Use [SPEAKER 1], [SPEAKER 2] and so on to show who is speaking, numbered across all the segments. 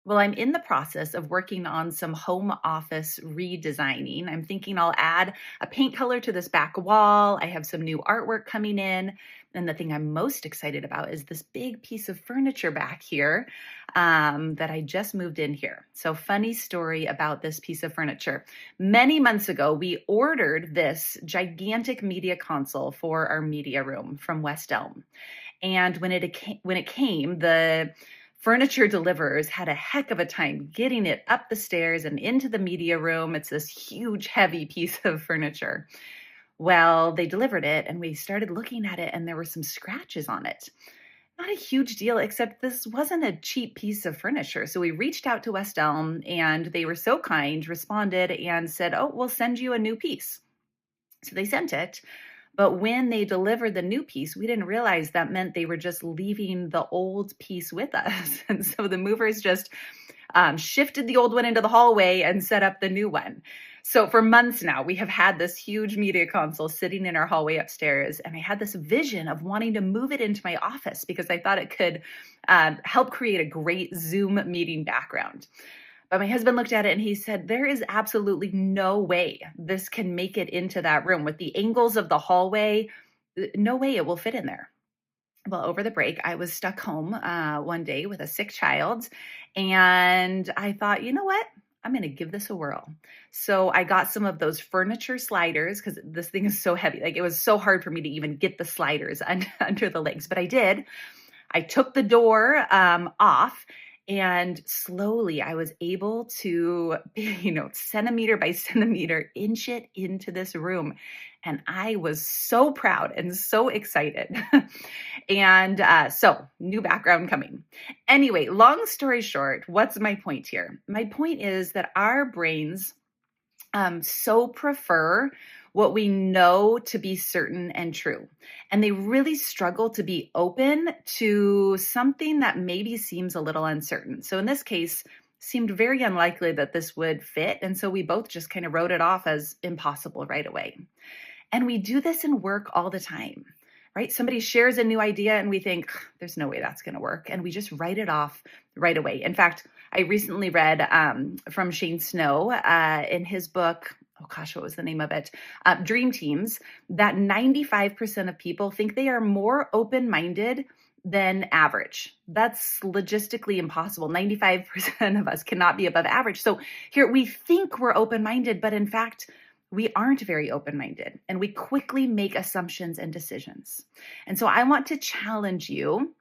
[SPEAKER 1] Well, I'm in the process of working on some home office redesigning. I'm thinking I'll add a paint color to this back wall. I have some new artwork coming in. And the thing I'm most excited about is this big piece of furniture back here that I just moved in here. So, funny story about this piece of furniture. Many months ago, we ordered this gigantic media console for our media room from West Elm. And when it came, the furniture deliverers had a heck of a time getting it up the stairs and into the media room. It's this huge, heavy piece of furniture. Well, they delivered it and we started looking at it and there were some scratches on it. Not a huge deal, except this wasn't a cheap piece of furniture. So we reached out to West Elm and they were so kind, responded and said, "Oh, we'll send you a new piece." So they sent it. But when they delivered the new piece, we didn't realize that meant they were just leaving the old piece with us. And so the movers just shifted the old one into the hallway and set up the new one. So for months now, we have had this huge media console sitting in our hallway upstairs. And I had this vision of wanting to move it into my office because I thought it could help create a great Zoom meeting background. But my husband looked at it and he said, there is absolutely no way this can make it into that room with the angles of the hallway. No way it will fit in there. Well, over the break, I was stuck home one day with a sick child. And I thought, you know what? I'm going to give this a whirl. So I got some of those furniture sliders because this thing is so heavy. Like it was so hard for me to even get the sliders under the legs, but I did. I took the door off and slowly I was able to, centimeter by centimeter, inch it into this room. And I was so proud and so excited. And so, new background coming. Anyway, long story short, what's my point here? My point is that our brains so prefer what we know to be certain and true. And they really struggle to be open to something that maybe seems a little uncertain. So in this case, seemed very unlikely that this would fit. And so we both just kind of wrote it off as impossible right away. And we do this in work all the time, right? Somebody shares a new idea and we think, there's no way that's going to work. And we just write it off right away. In fact, I recently read from Shane Snow in his book, oh gosh, what was the name of it? Dream Teams, that 95% of people think they are more open-minded than average. That's logistically impossible. 95% of us cannot be above average. So here we think we're open-minded, but in fact, we aren't very open-minded and we quickly make assumptions and decisions. And so I want to challenge you.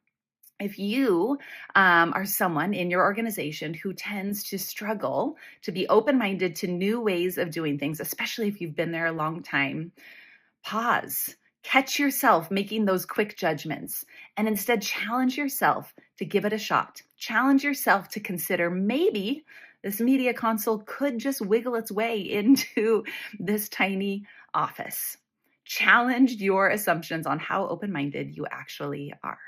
[SPEAKER 1] If you are someone in your organization who tends to struggle to be open-minded to new ways of doing things, especially if you've been there a long time, pause, catch yourself making those quick judgments, and instead challenge yourself to give it a shot. Challenge yourself to consider maybe this media console could just wiggle its way into this tiny office. Challenge your assumptions on how open-minded you actually are.